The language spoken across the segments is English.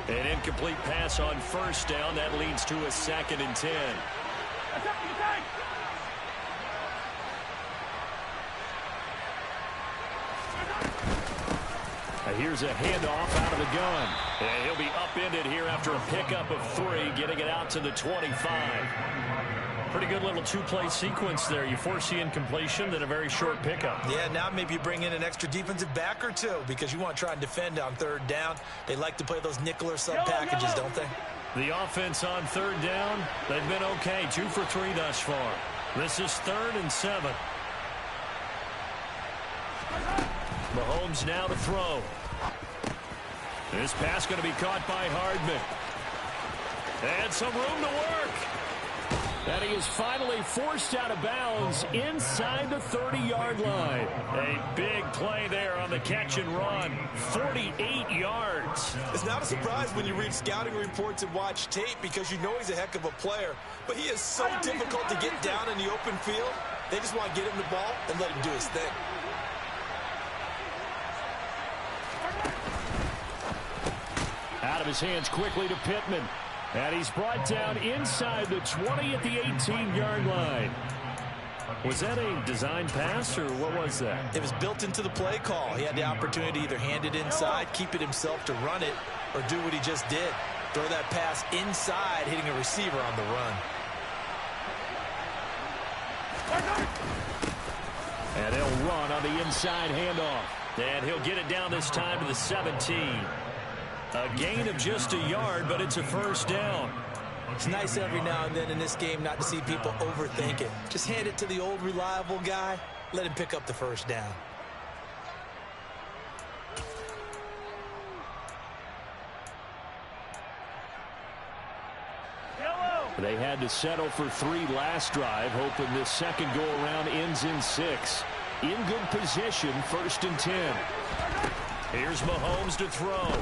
An incomplete pass on first down. That leads to a 2nd and 10. Here's a handoff out of the gun. And he'll be upended here after a pickup of 3, getting it out to the 25. Pretty good little two-play sequence there. You force the incompletion, then a very short pickup. Yeah, now maybe you bring in an extra defensive back or two because you want to try and defend on 3rd down. They like to play those nickel or sub packages, don't they? The offense on 3rd down, they've been okay. 2 for 3 thus far. This is 3rd and 7. Mahomes now to throw. This pass going to be caught by Hardman. And some room to work. And he is finally forced out of bounds inside the 30-yard line. A big play there on the catch and run. 48 yards. It's not a surprise when you read scouting reports and watch tape because you know he's a heck of a player. But he is so difficult to get down in the open field. They just want to get him the ball and let him do his thing. Out of his hands quickly to Pittman. And he's brought down inside the 20 at the 18-yard line. Was that a design pass, or what was that? It was built into the play call. He had the opportunity to either hand it inside, keep it himself to run it, or do what he just did. Throw that pass inside, hitting a receiver on the run. And he'll run on the inside handoff. And he'll get it down this time to the 17. A gain of just a yard, but it's a 1st down. It's nice every now and then in this game not to see people overthink it. Just hand it to the old reliable guy. Let him pick up the 1st down. They had to settle for 3 last drive, hoping this second go-around ends in 6. In good position, 1st and 10. Here's Mahomes to throw.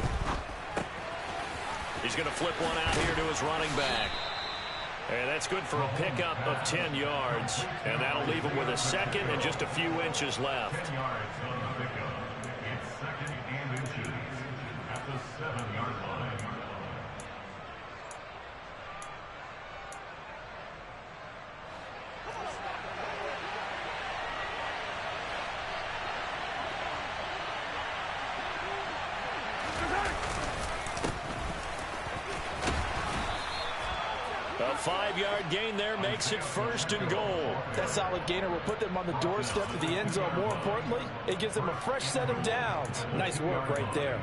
He's going to flip one out here to his running back. And that's good for a pickup of 10 yards. And that'll leave him with a 2nd and just a few inches left. 10 yards on the pickup. It's 2nd and inches at the 7-yard line. A 5-yard gain there makes it 1st and goal. That solid gainer will put them on the doorstep of the end zone. More importantly, it gives them a fresh set of downs. Nice work right there.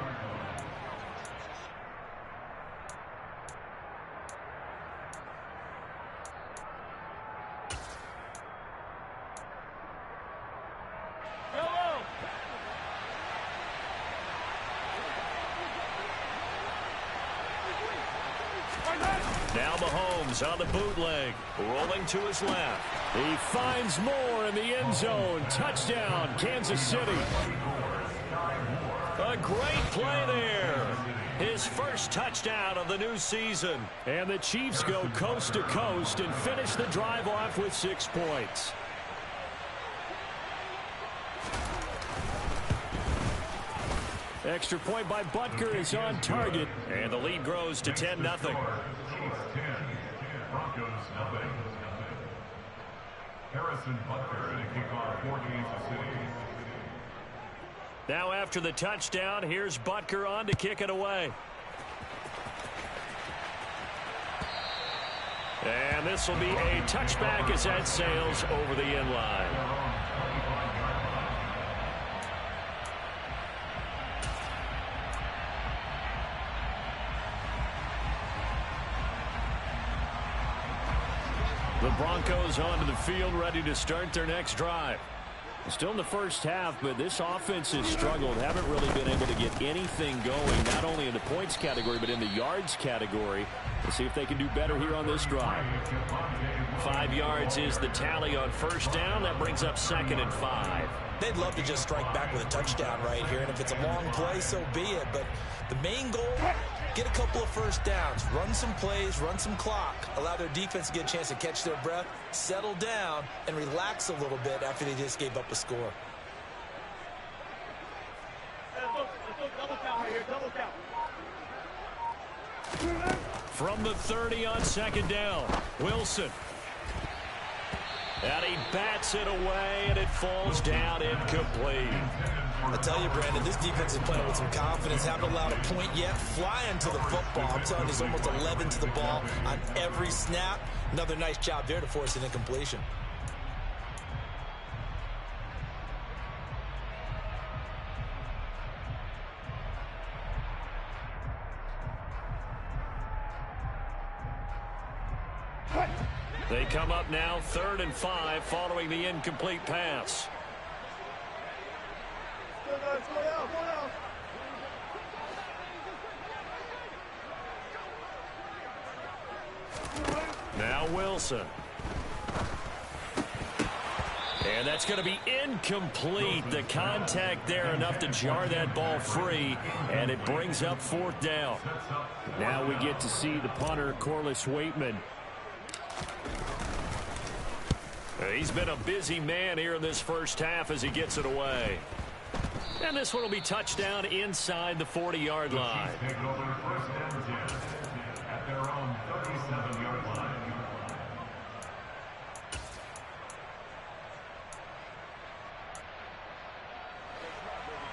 Now Mahomes on the bootleg, rolling to his left. He finds more in the end zone. Touchdown, Kansas City. A great play there. His first touchdown of the new season. And the Chiefs go coast to coast and finish the drive off with 6 points. Extra point by Butker is on target. And the lead grows to 10-0. Broncos nothing. Harrison Butker in a kickoff for Kansas City. Now after the touchdown, here's Butker on to kick it away. And this will be a touchback as that sails over the end line. The Broncos onto the field, ready to start their next drive. Still in the first half, but this offense has struggled. Haven't really been able to get anything going, not only in the points category, but in the yards category. Let's see if they can do better here on this drive. 5 yards is the tally on 1st down. That brings up 2nd and 5. They'd love to just strike back with a touchdown right here, and if it's a long play, so be it. But the main goal, get a couple of 1st downs, run some plays, run some clock, allow their defense to get a chance to catch their breath, settle down, and relax a little bit after they just gave up a score. Double count right here, double count. From the 30 on second down, Wilson. And he bats it away, and it falls down incomplete. I tell you, Brandon, this defense is playing with some confidence. Haven't allowed a point yet. Flying to the football. I'm telling you, there's almost 11 to the ball on every snap. Another nice job there to force an incompletion. They come up now 3rd and 5 following the incomplete pass. Now Wilson. And that's going to be incomplete. The contact there enough to jar that ball free, and it brings up 4th down. Now we get to see the punter, Corliss Waitman. He's been a busy man here in this first half as he gets it away. And this one will be touchdown inside the 40-yard line. Take over first and 10 at their own 37-yard line.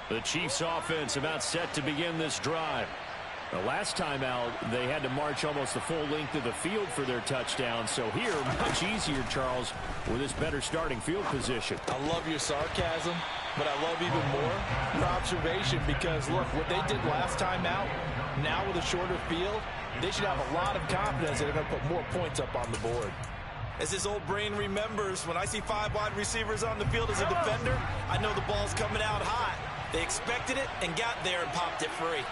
The Chiefs offense about set to begin this drive. The last time out, they had to march almost the full length of the field for their touchdown. So here, much easier, Charles, with this better starting field position. I love your sarcasm, but I love even more your observation because, look, what they did last time out, now with a shorter field, they should have a lot of confidence that they're going to put more points up on the board. As his old brain remembers, when I see 5 wide receivers on the field as a defender, I know the ball's coming out hot. They expected it and got there and popped it free.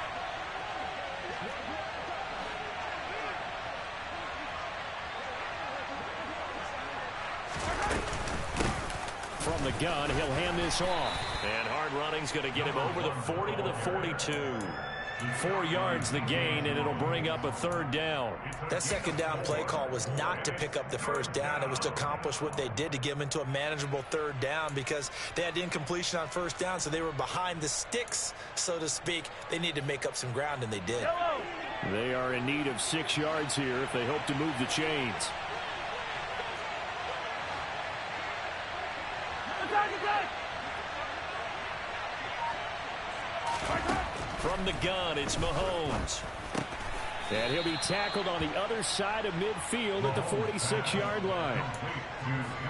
From the gun, he'll hand this off. And hard running's going to get him over the 40 to the 42. 4 yards the gain, and it'll bring up a 3rd down. That second down play call was not to pick up the first down. It was to accomplish what they did to get them into a manageable 3rd down because they had incompletion on first down, so they were behind the sticks, so to speak. They needed to make up some ground, and they did. They are in need of 6 yards here if they hope to move the chains. From the gun, it's Mahomes. And he'll be tackled on the other side of midfield at the 46-yard line.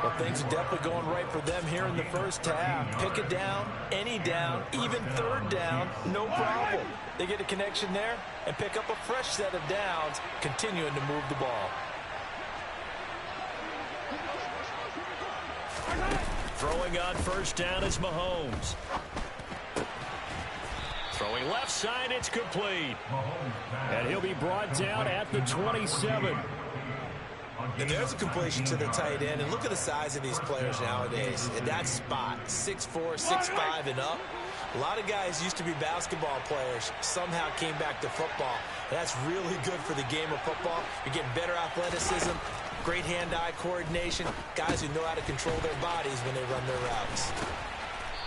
Well, things are definitely going right for them here in the first half. Pick a down, any down, even 3rd down, no problem. They get a connection there and pick up a fresh set of downs, continuing to move the ball. Throwing on first down is Mahomes. Throwing left side, it's complete. And he'll be brought down at the 27. And there's a completion to the tight end. And look at the size of these players nowadays. In that spot, 6'4", 6'5", and up. A lot of guys used to be basketball players, somehow came back to football. And that's really good for the game of football. You're getting better athleticism, great hand-eye coordination, guys who know how to control their bodies when they run their routes.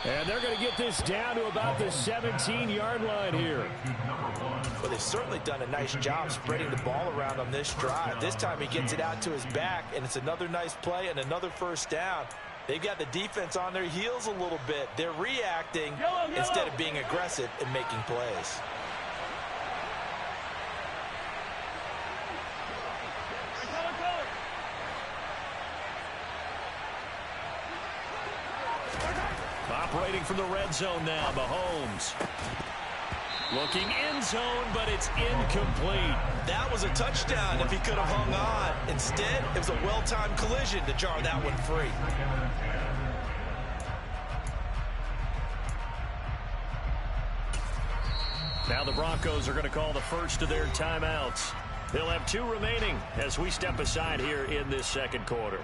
And they're going to get this down to about the 17-yard line here. Well, they've certainly done a nice job spreading the ball around on this drive. This time he gets it out to his back, and it's another nice play and another first down. They've got the defense on their heels a little bit. They're reacting instead of being aggressive and making plays. Operating from the red zone now, Mahomes. Looking end zone, but it's incomplete. That was a touchdown if he could have hung on. Instead, it was a well-timed collision to jar that one free. Now the Broncos are going to call the first of their timeouts. They'll have 2 remaining as we step aside here in this second quarter.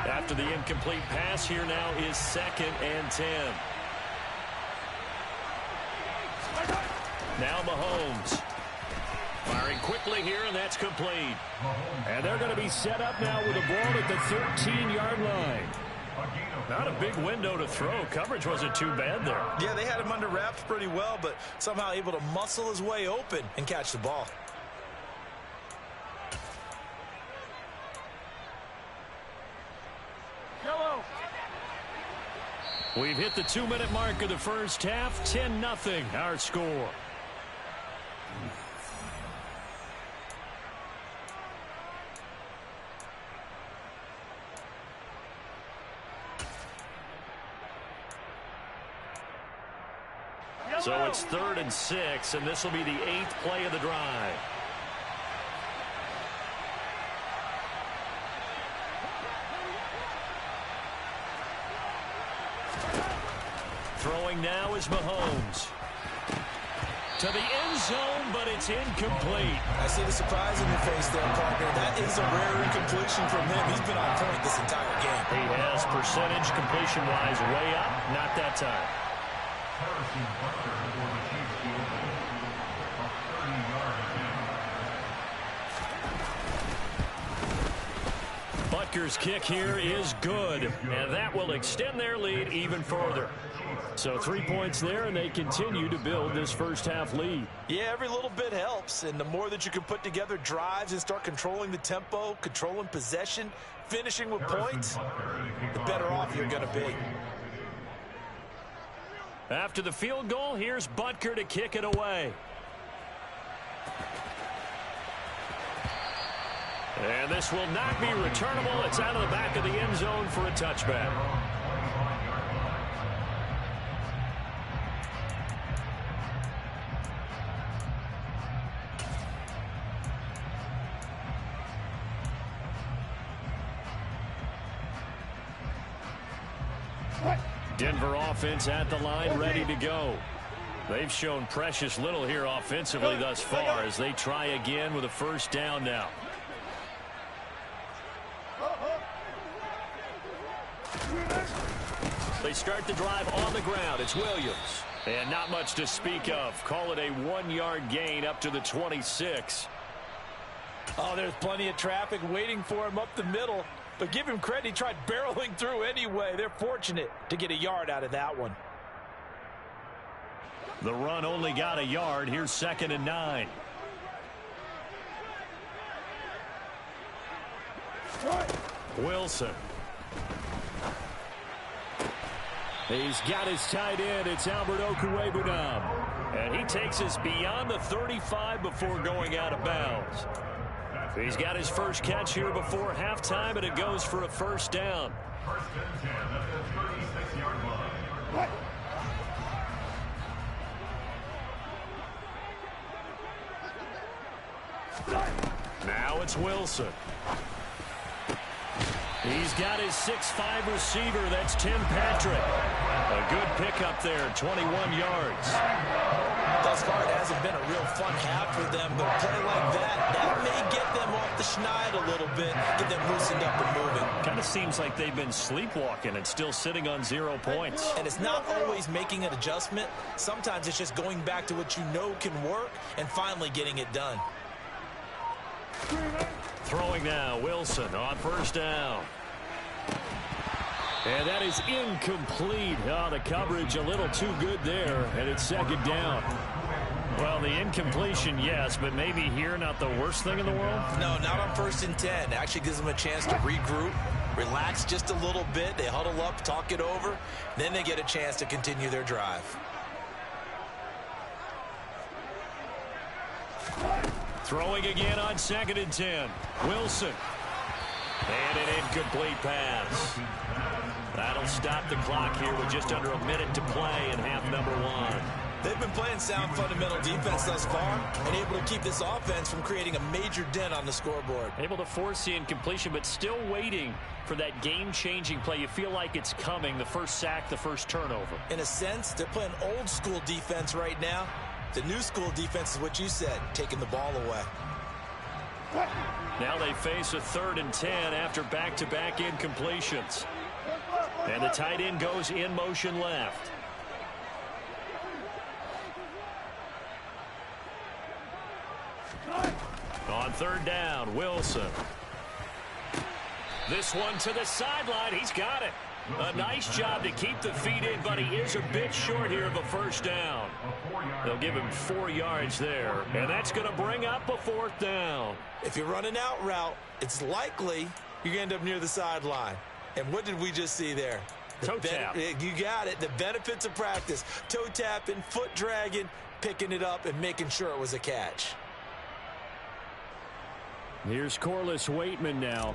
After the incomplete pass, here now is 2nd and 10. Now Mahomes. Firing quickly here, and that's complete. And they're going to be set up now with a ball at the 13-yard line. Not a big window to throw. Coverage wasn't too bad there. Yeah, they had him under wraps pretty well, but somehow able to muscle his way open and catch the ball. We've hit the 2-minute mark of the first half. 10-0 our score. So it's 3rd and 6, and this will be the 8th play of the drive. Throwing now is Mahomes. To the end zone, but it's incomplete. I see the surprise in your face there, partner. That is a rare incompletion from him. He's been on point this entire game. He has percentage completion-wise way up. Not that time. Butker's kick here is good, and that will extend their lead even further. So 3 points there, and they continue to build this first half lead. Yeah, every little bit helps, and the more that you can put together drives and start controlling the tempo, controlling possession, finishing with points, the better off you're going to be. After the field goal, here's Butker to kick it away. And this will not be returnable. It's out of the back of the end zone for a touchback. Denver offense at the line, ready to go. They've shown precious little here offensively thus far as they try again with a first down now. They start the drive on the ground. It's Williams. And not much to speak of. Call it a 1-yard gain up to the 26. Oh, there's plenty of traffic waiting for him up the middle. But give him credit, he tried barreling through anyway. They're fortunate to get a yard out of that one. The run only got a yard. Here's 2nd and 9. Wilson. He's got his tight end. It's Albert Okwuegbunam. And he takes us beyond the 35 before going out of bounds. He's got his first catch here before halftime, and it goes for a first down. First and 10 at the 36-yard line. Now it's Wilson. He's got his 6'5 receiver. That's Tim Patrick. A good pickup there, 21 yards. Thus far, it hasn't been a real fun half for them, but a play like that may get them off the schneid a little bit, get them loosened up and moving. Kind of seems like they've been sleepwalking and still sitting on 0 points. And it's not always making an adjustment. Sometimes it's just going back to what you know can work and finally getting it done. Throwing now, Wilson on first down. And that is incomplete. Oh, the coverage a little too good there, and it's 2nd down. Well, the incompletion, yes, but maybe here not the worst thing in the world? No, not on 1st and 10. It actually gives them a chance to regroup, relax just a little bit. They huddle up, talk it over. Then they get a chance to continue their drive. Throwing again on 2nd and 10. Wilson. And an incomplete pass. That'll stop the clock here with just under a minute to play in half number 1. They've been playing sound fundamental defense thus far and able to keep this offense from creating a major dent on the scoreboard. Able to force the incompletion, but still waiting for that game-changing play. You feel like it's coming, the first sack, the first turnover. In a sense, they're playing old school defense right now. The new school defense is what you said, taking the ball away. Now they face a 3rd and 10 after back-to-back incompletions. And the tight end goes in motion left. third down, Wilson. This one to the sideline. He's got it. A nice job to keep the feet in, but he is a bit short here of a first down. They'll give him 4 yards there, and that's going to bring up a fourth down. If you run an out route, it's likely you're going to end up near the sideline. And what did we just see there? Toe tap. You got it. The benefits of practice. Toe tapping, foot dragging, picking it up, and making sure it was a catch. Here's Corliss Waitman now.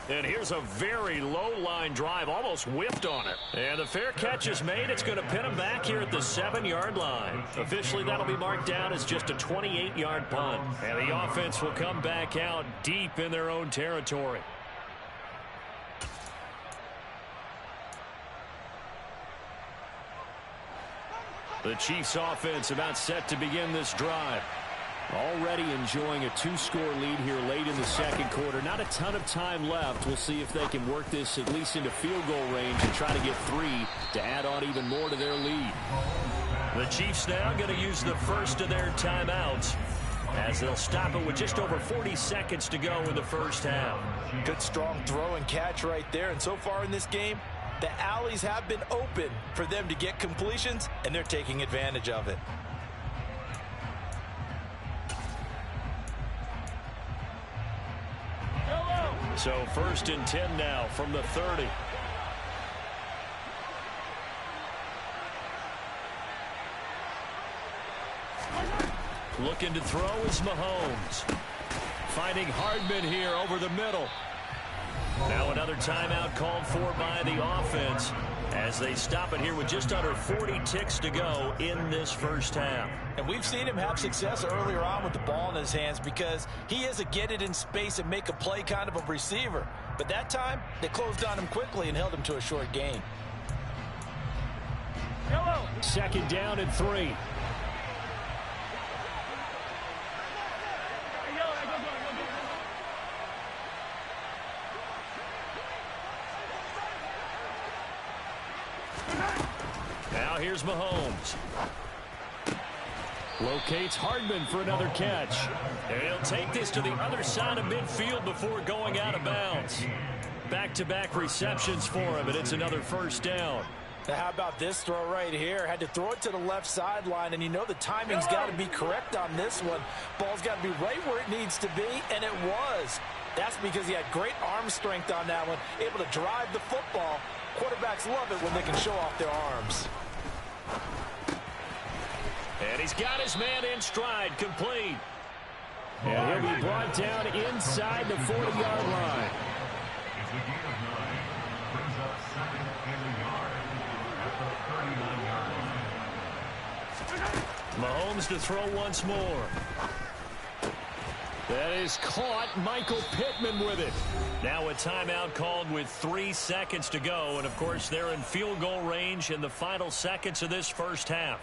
And here's a very low line drive, almost whiffed on it. And the fair catch is made. It's going to pin him back here at the 7-yard line. Officially, that'll be marked down as just a 28-yard punt. And the offense will come back out deep in their own territory. The Chiefs offense about set to begin this drive. Already enjoying a 2-score lead here late in the second quarter. Not a ton of time left. We'll see if they can work this at least into field goal range and try to get 3 to add on even more to their lead. The Chiefs now going to use the first of their timeouts as they'll stop it with just over 40 seconds to go in the first half. Good strong throw and catch right there. And so far in this game, the alleys have been open for them to get completions, and they're taking advantage of it. So 1st and 10 now from the 30. Looking to throw is Mahomes. Finding Hardman here over the middle. Now another timeout called for by the offense as they stop it here with just under 40 ticks to go in this first half. And we've seen him have success earlier on with the ball in his hands because he is a get it in space and make a play kind of a receiver. But that time, they closed on him quickly and held him to a short gain. 2nd down and 3. Now here's Mahomes. Locates Hardman for another catch. And he'll take this to the other side of midfield before going out of bounds. Back-to-back receptions for him, and it's another first down. Now how about this throw right here? Had to throw it to the left sideline, and you know the timing's got to be correct on this one. Ball's got to be right where it needs to be, and it was. That's because he had great arm strength on that one, able to drive the football. Quarterbacks love it when they can show off their arms. And he's got his man in stride, complete. And he'll be brought down inside the 40-yard line. It's a gain of 9. Brings up 2nd and a yard at the 39-yard line. Mahomes to throw once more. That is caught. Michael Pittman with it. Now a timeout called with 3 seconds to go. And, of course, they're in field goal range in the final seconds of this first half.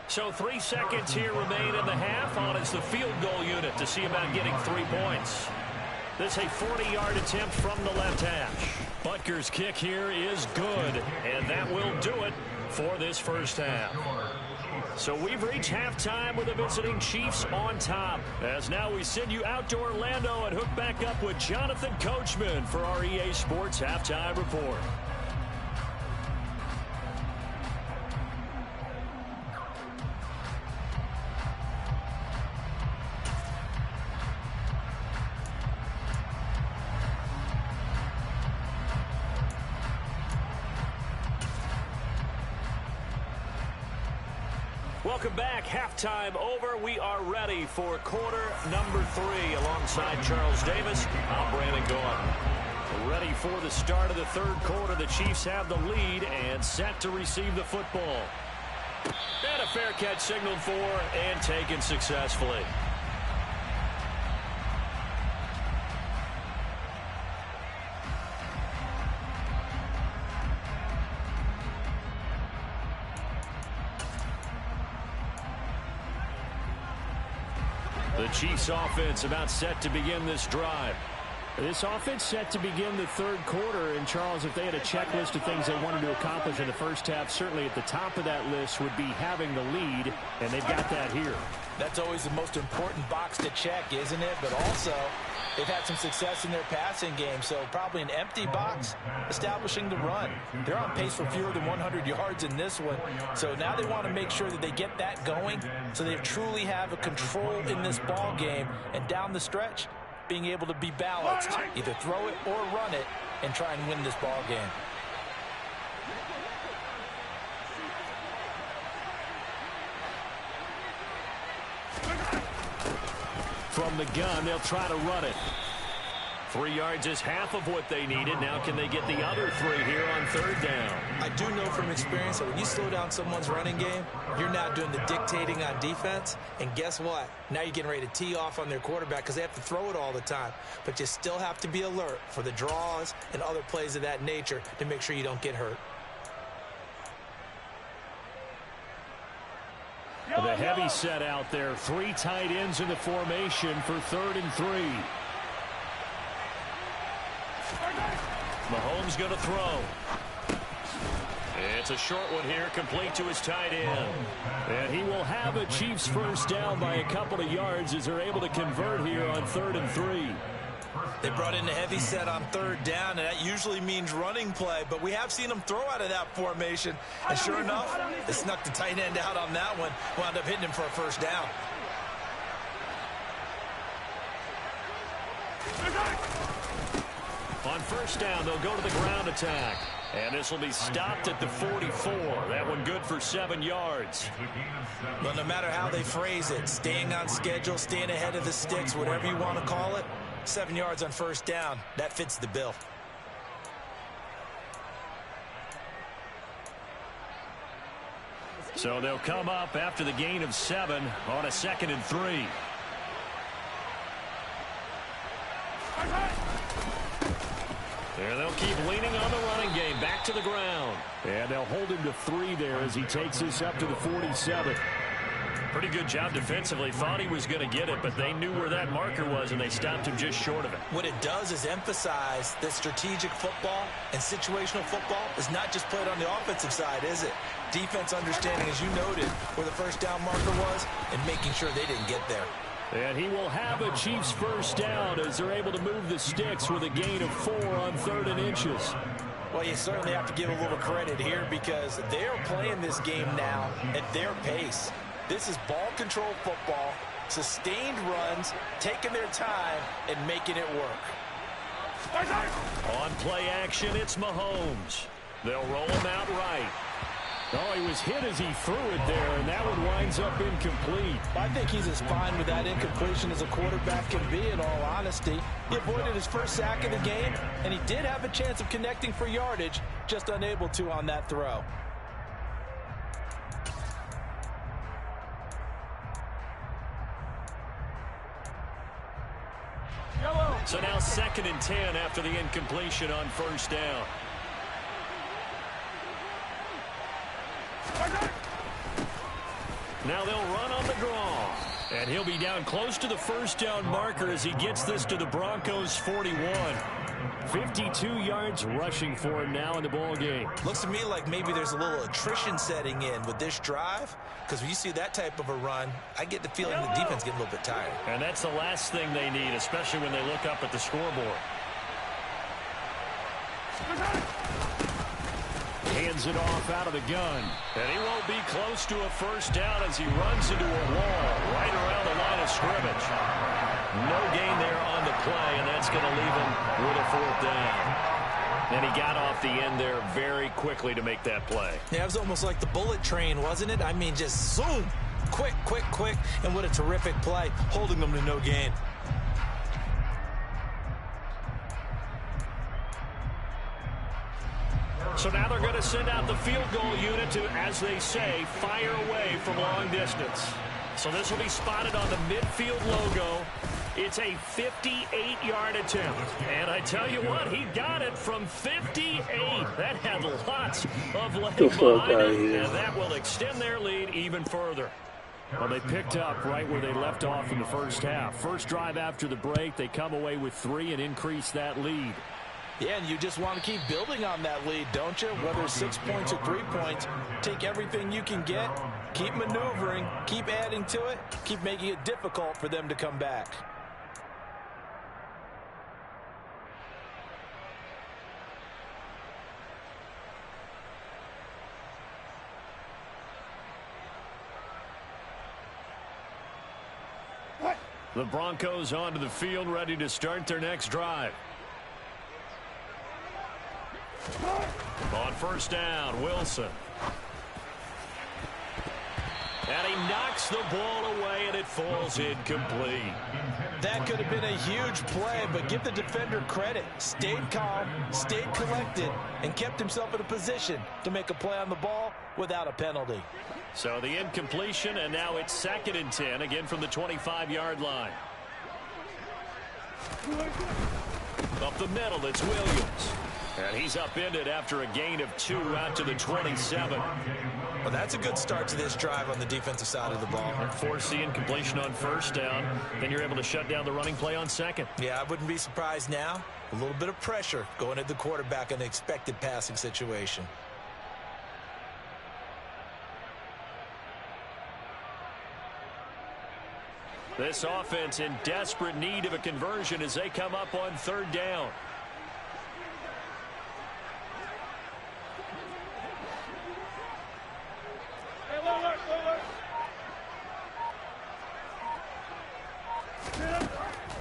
So 3 seconds here remain in the half. On is the field goal unit to see about getting 3 points. This a 40-yard attempt from the left hash. Butker's kick here is good, and that will do it for this first half. So we've reached halftime with the visiting Chiefs on top. As now we send you out to Orlando and hook back up with Jonathan Coachman for our EA Sports Halftime Report. Welcome back. Halftime over. We are ready for quarter number 3 alongside Charles Davis. I'm Brandon Gaudin. Ready for the start of the third quarter. The Chiefs have the lead and set to receive the football. And a fair catch signaled for and taken successfully. The Chiefs offense about set to begin this drive. This offense set to begin the third quarter. And, Charles, if they had a checklist of things they wanted to accomplish in the first half, certainly at the top of that list would be having the lead, and they've got that here. That's always the most important box to check, isn't it? But also, they've had some success in their passing game, so probably an empty box establishing the run. They're on pace for fewer than 100 yards in this one, so now they want to make sure that they get that going so they truly have a control in this ball game, and down the stretch, being able to be balanced, either throw it or run it, and try and win this ball game. From the gun, they'll try to run it. 3 yards is half of what they needed. Now can they get the other 3 here on third down? I do know from experience that when you slow down someone's running game, you're now doing the dictating on defense. And guess what? Now you're getting ready to tee off on their quarterback because they have to throw it all the time. But you still have to be alert for the draws and other plays of that nature to make sure you don't get hurt. The heavy set out there. 3 tight ends in the formation for 3rd and 3. Mahomes going to throw. It's a short one here, complete to his tight end. And he will have a Chiefs first down by a couple of yards as they're able to convert here on 3rd and 3. They brought in a heavy set on 3rd down, and that usually means running play, but we have seen them throw out of that formation. And sure enough, they snuck the tight end out on that one, wound up hitting him for a first down. On first down, they'll go to the ground attack. And this will be stopped at the 44. That one good for 7 yards. But no matter how they phrase it, staying on schedule, staying ahead of the sticks, whatever you want to call it, 7 yards on first down, that fits the bill. So they'll come up after the gain of 7 on a 2nd and 3. There they'll keep leaning on the running game. Back to the ground. And they'll hold him to 3 there as he takes this up to the 47. Pretty good job defensively. Thought he was going to get it, but they knew where that marker was, and they stopped him just short of it. What it does is emphasize that strategic football and situational football is not just played on the offensive side, is it? Defense understanding, as you noted, where the first down marker was and making sure they didn't get there. And he will have a Chiefs first down as they're able to move the sticks with a gain of 4 on 3rd and inches. Well, you certainly have to give a little credit here because they're playing this game now at their pace. This is ball control football, sustained runs, taking their time, and making it work. On play action, it's Mahomes. They'll roll him out right. Oh, he was hit as he threw it there, and that one winds up incomplete. I think he's as fine with that incompletion as a quarterback can be, in all honesty. He avoided his first sack of the game, and he did have a chance of connecting for yardage, just unable to on that throw. So now 2nd and 10 after the incompletion on first down. Now they'll run on the draw. And he'll be down close to the first down marker as he gets this to the Broncos 41. 52 yards rushing for him now in the ball game. Looks to me like maybe there's a little attrition setting in with this drive, because when you see that type of a run, I get the feeling the defense getting a little bit tired. And that's the last thing they need, especially when they look up at the scoreboard. Hands it off out of the gun. And he won't be close to a first down as he runs into a wall right around the line of scrimmage. No gain there on the play, and that's going to leave him with a 4th down. And he got off the end there very quickly to make that play. Yeah, it was almost like the bullet train, wasn't it? I mean, just zoom. Quick, quick, quick. And what a terrific play, holding them to no gain. So now they're going to send out the field goal unit to, as they say, fire away from long distance. So this will be spotted on the midfield logo. It's a 58-yard attempt. And I tell you what, he got it from 58. That had lots of leg behind it, and that will extend their lead even further. Well, they picked up right where they left off in the first half. First drive after the break, they come away with 3 and increase that lead. Yeah, and you just want to keep building on that lead, don't you? Whether it's 6 points or 3 points, take everything you can get, keep maneuvering, keep adding to it, keep making it difficult for them to come back. The Broncos onto the field, ready to start their next drive. On first down, Wilson. And he knocks the ball away, and it falls incomplete. That could have been a huge play, but give the defender credit. Stayed calm, stayed collected, and kept himself in a position to make a play on the ball without a penalty. So the incompletion, and now it's 2nd and 10, again from the 25-yard line. Up the middle, it's Williams. And he's upended after a gain of 2 out to the 27. Well, that's a good start to this drive on the defensive side of the ball. Force the incompletion on first down. Then you're able to shut down the running play on second. Yeah, I wouldn't be surprised now. A little bit of pressure going at the quarterback in an expected passing situation. This offense in desperate need of a conversion as they come up on 3rd down.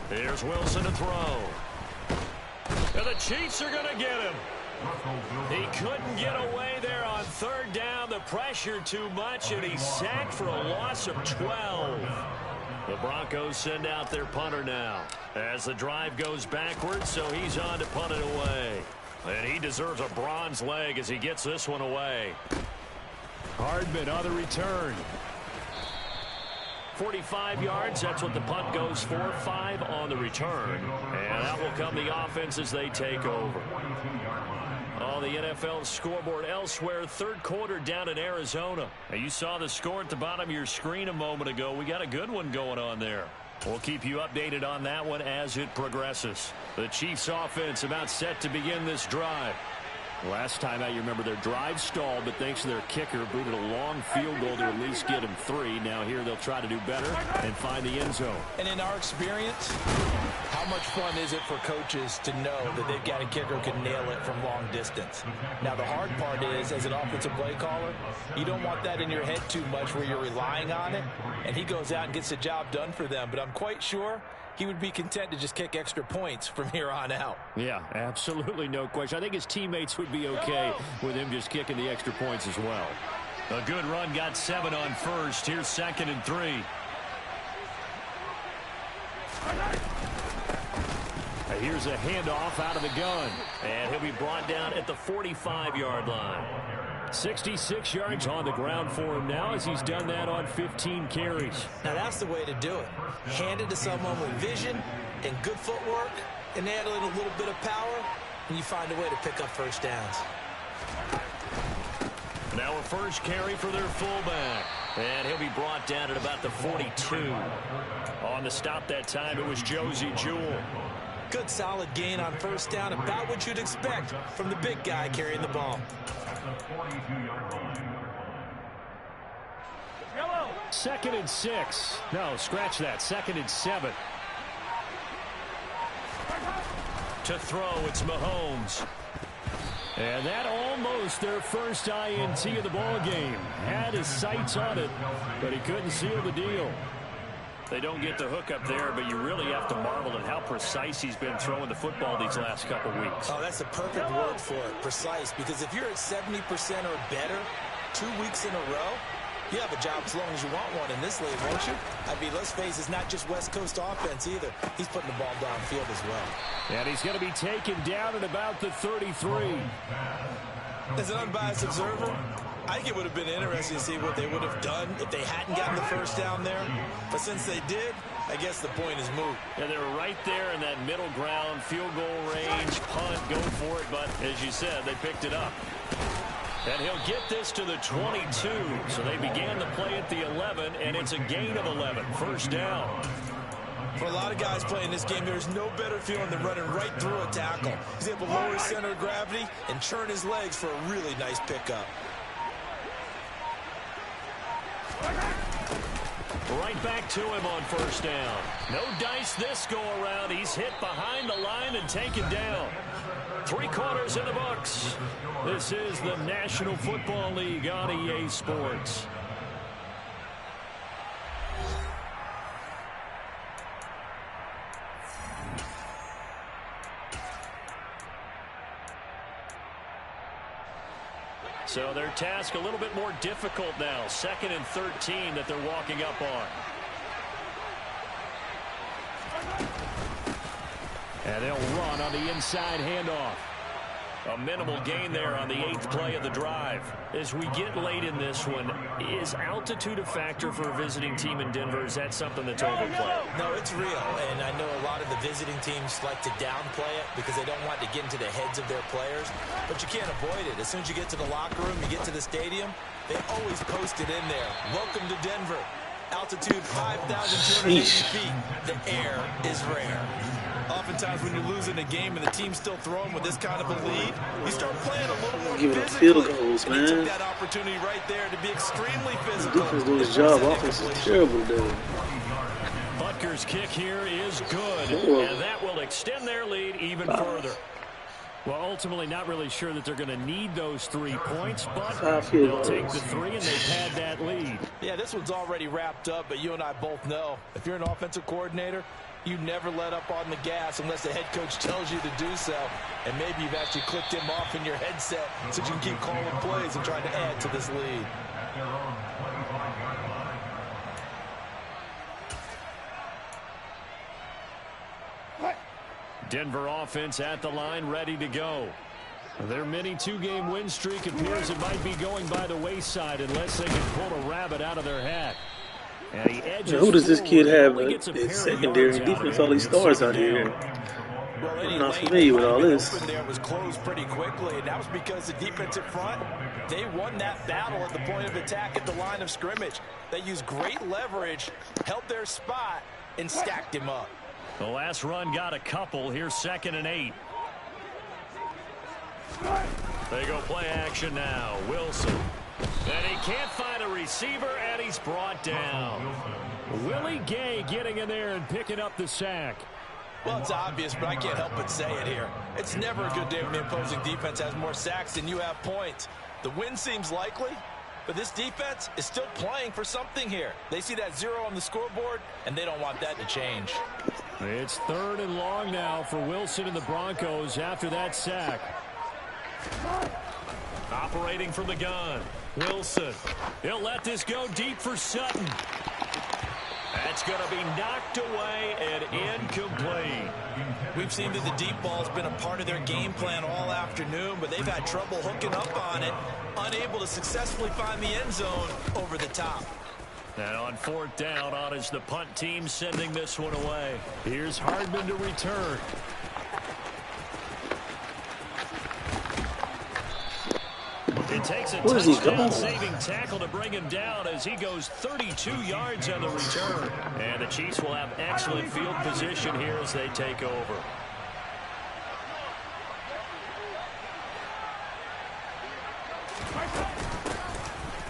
Here's Wilson to throw. And the Chiefs are going to get him. He couldn't get away there on 3rd down. The pressure too much, and he's sacked for a loss of 12. The Broncos send out their punter now as the drive goes backwards, so he's on to punt it away. And he deserves a bronze leg as he gets this one away. Hardman on the return. 45 yards, that's what the punt goes for. 5 on the return. And out will come the offense as they take over. On the NFL scoreboard elsewhere, 3rd quarter down in Arizona. Now, you saw the score at the bottom of your screen a moment ago. We got a good one going on there. We'll keep you updated on that one as it progresses. The Chiefs offense about set to begin this drive. Last time out, you remember their drive stalled, but thanks to their kicker, booted a long field goal to at least get him 3. Now here they'll try to do better and find the end zone. And in our experience, how much fun is it for coaches to know that they've got a kicker who can nail it from long distance? Now the hard part is, as an offensive play caller, you don't want that in your head too much where you're relying on it, and he goes out and gets the job done for them. But I'm quite sure he would be content to just kick extra points from here on out. Yeah, absolutely no question. I think his teammates would be okay with him just kicking the extra points as well. A good run, got 7 on first. Here's 2nd and 3. Here's a handoff out of the gun. And he'll be brought down at the 45-yard line. 66 yards on the ground for him now as he's done that on 15 carries. Now that's the way to do it. Hand it to someone with vision and good footwork, and add a little bit of power, and you find a way to pick up first downs. Now a first carry for their fullback. And he'll be brought down at about the 42. On the stop that time, it was Josie Jewell. Good solid gain on first down, about what you'd expect from the big guy carrying the ball. 2nd and 6. No, scratch that. 2nd and 7. To throw, it's Mahomes. And that almost their first INT of the ball game. Had his sights on it, but he couldn't seal the deal. They don't get the hook up there, but you really have to marvel at how precise he's been throwing the football these last couple weeks. Oh, that's the perfect word for it, precise. Because if you're at 70% or better 2 weeks in a row, you have a job as long as you want one in this league, won't you? I mean, let's face it, it's not just West Coast offense either. He's putting the ball downfield as well. And he's going to be taken down at about the 33. As an unbiased observer, I think it would have been interesting to see what they would have done if they hadn't gotten the first down there. But since they did, I guess the point is moot. And they were right there in that middle ground, field goal range, punt, go for it. But as you said, they picked it up. And he'll get this to the 22. So they began the play at the 11, and it's a gain of 11. First down. For a lot of guys playing this game, there's no better feeling than running right through a tackle. He's able to lower his center of gravity and churn his legs for a really nice pickup. Right back to him on first down. No dice this go around. He's hit behind the line and taken down. 3 quarters in the books. This is the National Football League on EA Sports. So their task a little bit more difficult now. 2nd and 13 that they're walking up on. And they'll run on the inside handoff. A minimal gain there on the 8th play of the drive. As we get late in this one, is altitude a factor for a visiting team in Denver? Is that something that's overplayed? No, it's real, and I know a lot of the visiting teams like to downplay it because they don't want to get into the heads of their players, but you can't avoid it. As soon as you get to the locker room, you get to the stadium, they always post it in there. Welcome to Denver. Altitude 5,280 feet. The air is rare. Oftentimes when you're losing a game and the team's still throwing with this kind of a lead, you start playing a little more physically. Field goals, man. And he took that opportunity right there to be extremely physical. Defense doing his job. Offense is terrible today. Butker's kick here is good, and that will extend their lead even further. Well, ultimately, not really sure that they're going to need those 3 points, but they'll take the 3, and they've had that lead. Yeah, this one's already wrapped up, but you and I both know if you're an offensive coordinator, you never let up on the gas unless the head coach tells you to do so. And maybe you've actually clicked him off in your headset so you can keep calling plays and trying to add to this lead. Denver offense at the line, ready to go. Their mini 2-game win streak appears it might be going by the wayside unless they can pull a rabbit out of their hat. And he edges who does this kid have in secondary defense? All these stars out here. Well, I'm not familiar with all this. There was closed pretty quickly, and that was because the defensive front, they won that battle at the point of attack at the line of scrimmage. They used great leverage, held their spot, and stacked him up. The last run got a couple. Here's 2nd and 8. They go play action now. Wilson. And he can't find a receiver, and he's brought down. Willie Gay getting in there and picking up the sack. Well, it's obvious, but I can't help but say it here. It's never a good day when the opposing defense has more sacks than you have points. The win seems likely, but this defense is still playing for something here. They see that 0 on the scoreboard, and they don't want that to change. It's 3rd and long now for Wilson and the Broncos after that sack. Operating from the gun. Wilson. He'll let this go deep for Sutton. That's going to be knocked away and incomplete. We've seen that the deep ball's been a part of their game plan all afternoon, but they've had trouble hooking up on it, unable to successfully find the end zone over the top. And on 4th down, on is the punt team sending this one away. Here's Hardman to return. It takes a touchdown-saving tackle to bring him down as he goes 32 yards on the return. And the Chiefs will have excellent field position here as they take over.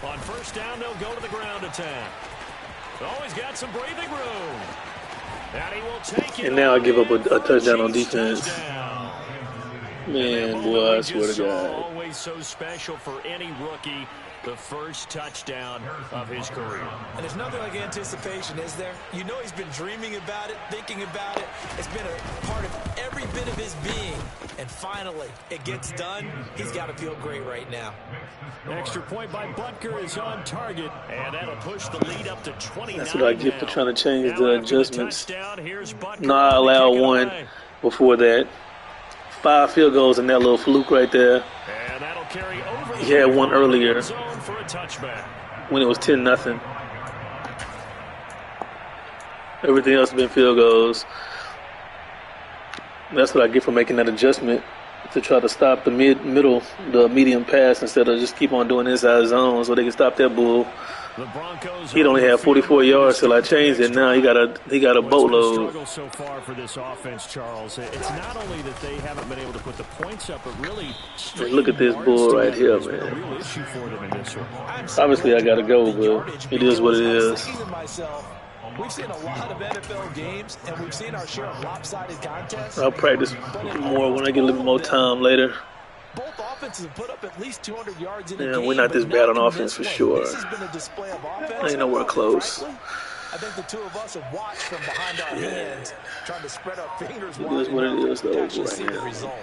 On 1st down, they'll go to the ground attack. Always got some breathing room. And he will take it. And now I give up a touchdown on defense. Man, boy, I swear to God. Always so special for any rookie. The first touchdown of his career. And there's nothing like anticipation, is there? You know he's been dreaming about it, thinking about it. It's been a part of every bit of his being. And finally, it gets done. He's got to feel great right now. Extra point by Butker is on target. And that'll push the lead up to 29. That's what I get for trying to change the adjustments. No, I allowed one before that. 5 field goals and that little fluke right there. And that'll carry over. He had one earlier For a touchback. when it was 10-0. Everything else has been field goals. That's what I get for making that adjustment. to try to stop the the medium pass instead of just keep on doing inside zone so they can stop that bull. He'd only had 44 yards till I changed it. Now he got a boatload. Struggle so far for this offense, Charles. It's not only that they haven't been able to put the points up, but really look at this bull right here, man. Obviously, I gotta go, but it is what it is. We've seen a lot of NFL games, and we've seen our share of lopsided contests. I'll practice more when I get a little more time later. Both offenses have put up at least 200 yards in a game. We're not this bad on offense for sure. This has been a display of offense. Ain't nowhere close. I think the two of us have watched from behind our hands, trying to spread our fingers wide. It is what it is, though, to actually see right the now. result.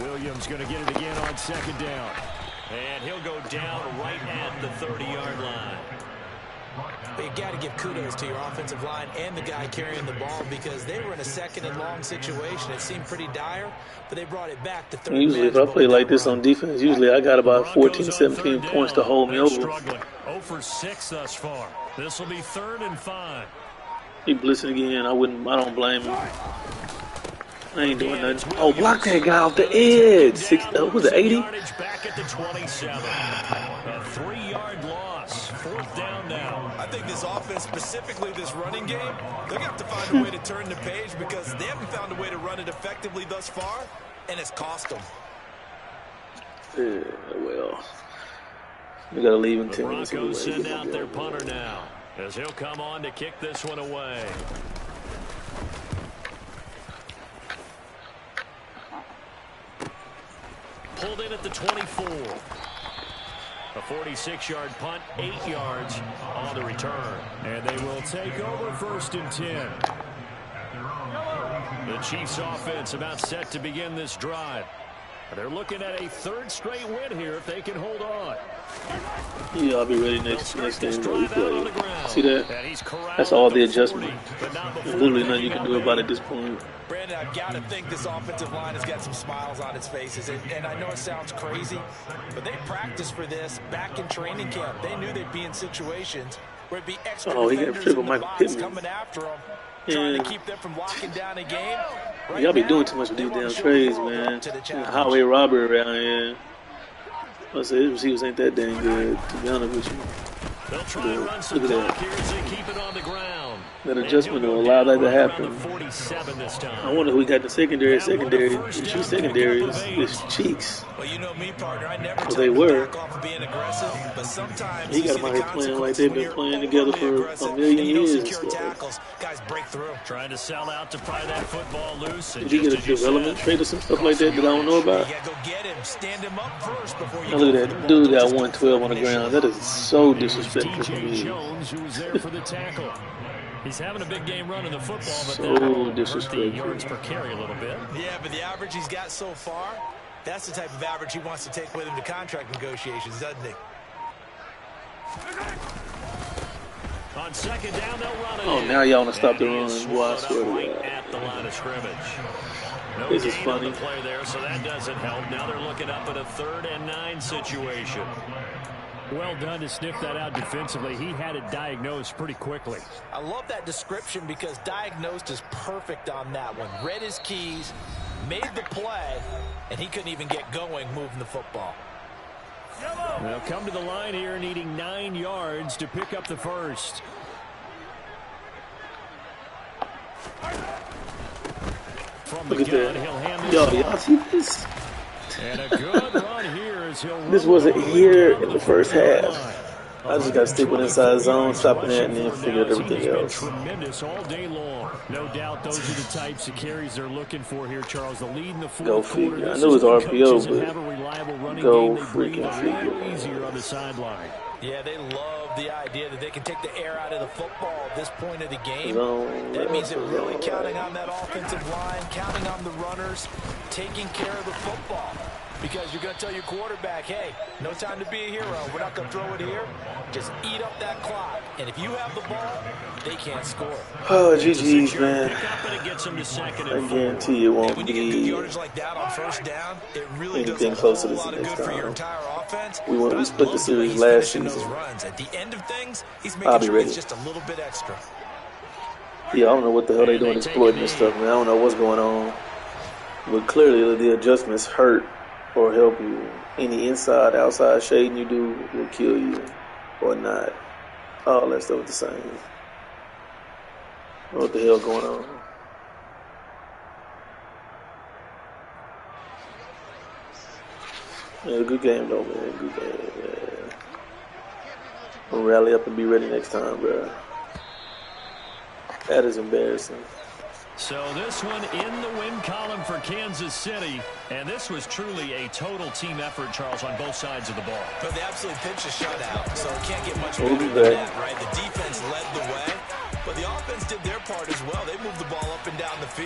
Williams going to get it again on second down. And he'll go down right at the 30-yard line. But you got to give kudos to your offensive line and the guy carrying the ball because they were in a second and long situation. It seemed pretty dire, but they brought it back to third. Usually, if I play like this on defense, usually I got about 14, 17 points to hold me over. 0 for 6 thus far. This will be 3rd and 5. He blitzing again. I don't blame him. I ain't doing nothing. Oh, block that guy off the edge. Was it 80? Back at the 27. A 3-yard loss. 4th down now. I think this offense, specifically this running game, they're going to have to find a way to turn the page because they haven't found a way to run it effectively thus far, and it's cost them. Yeah, well, we got to leave in 10 minutes. The Broncos send out their punter now as he'll come on to kick this one away. Pulled in at the 24. A 46-yard punt, 8 yards on the return. And they will take over 1st and 10. The Chiefs offense about set to begin this drive. They're looking at a 3rd straight win here if they can hold on. Yeah, I'll be ready next game that we play. See that? That's all the adjustment. There's literally nothing you can do about it at this point. Brandon, I've got to think this offensive line has got some smiles on its faces. And I know it sounds crazy, but they practiced for this back in training camp. They knew they'd be in situations where it'd be extra defenders in the box coming after them, trying to keep them from locking down a game. Y'all be doing too much with these damn trades, man. Highway robbery around here. I say his receivers ain't that dang good, to be honest with you. They'll try and run some clock here as they keep it on the ground. That adjustment will allow that to happen. I wonder who we got the secondary. The true secondary is Cheeks. Well, you know me, partner. I never well, they were. back off of being aggressive, but sometimes he got them out here playing like they've been playing together for a million years. Tackles, guys break through. Trying to sell out to pry that football loose. Did he get a development trade or some stuff like that I don't know about? You got to go get him. Stand him up first before you now look at that. Dude got 112 on the ground. That is so disrespectful to me. Jones, who was there for the tackle. He's having a big game running the football, but so disrespectful. The yards per carry a little bit. Yeah, but the average he's got so far, that's the type of average he wants to take with him to contract negotiations, doesn't he? On second down, they'll run it. Oh, now y'all want to stop the run. Boy, I swear to right God. at the line of scrimmage. No this is gain funny. on the play there, so that doesn't help. Now they're looking up at a 3rd and 9 situation. Well done to sniff that out defensively. He had it diagnosed pretty quickly. I love that description because diagnosed is perfect on that one. Read his keys, made the play, and he couldn't even get going moving the football. They'll come to the line here needing 9 yards to pick up the first. From Look the at gun, that. he'll hand Y'all see this? And a good run here as he'll This wasn't here in the first half. I just got to stick with inside zone, stopping that, and then figure out everything else. Tremendous all day long. No doubt those are the types of carries they're looking for here, Charles. The lead in the fourth Go quarter. figure. I know it's RPO, but go freaking figure. Easier on the sideline. Yeah, they love the idea that they can take the air out of the football at this point of the game. That means they're really counting on that offensive line, counting on the runners, taking care of the football. Because you're going to tell your quarterback, hey, no time to be a hero. We're not going to throw it here. Just eat up that clock. And if you have the ball, they can't score. Oh, GG's, man. I guarantee you won't when you get good be yardage like that on first down, it really does anything a close to whole this lot of next good for your time. entire offense. We split the series last season. Those runs. At the end of things, he's I'll making be sure ready. it's just a little bit extra. Yeah, I don't know what the hell they doing exploiting this stuff, man. I don't know what's going on. But clearly the adjustments hurt or help you. Any inside, outside shading you do will kill you or not. All that stuff is the same. What the hell going on? Yeah, good game though, man. Good game, yeah. We'll rally up and be ready next time, bro. That is embarrassing. So this one in the win column for Kansas City. And this was truly a total team effort, Charles, on both sides of the ball. But they absolutely pitched a shutout, so it can't get much better than that, right? The defense led the way, but the offense did their part as well. They moved the ball up and down the field.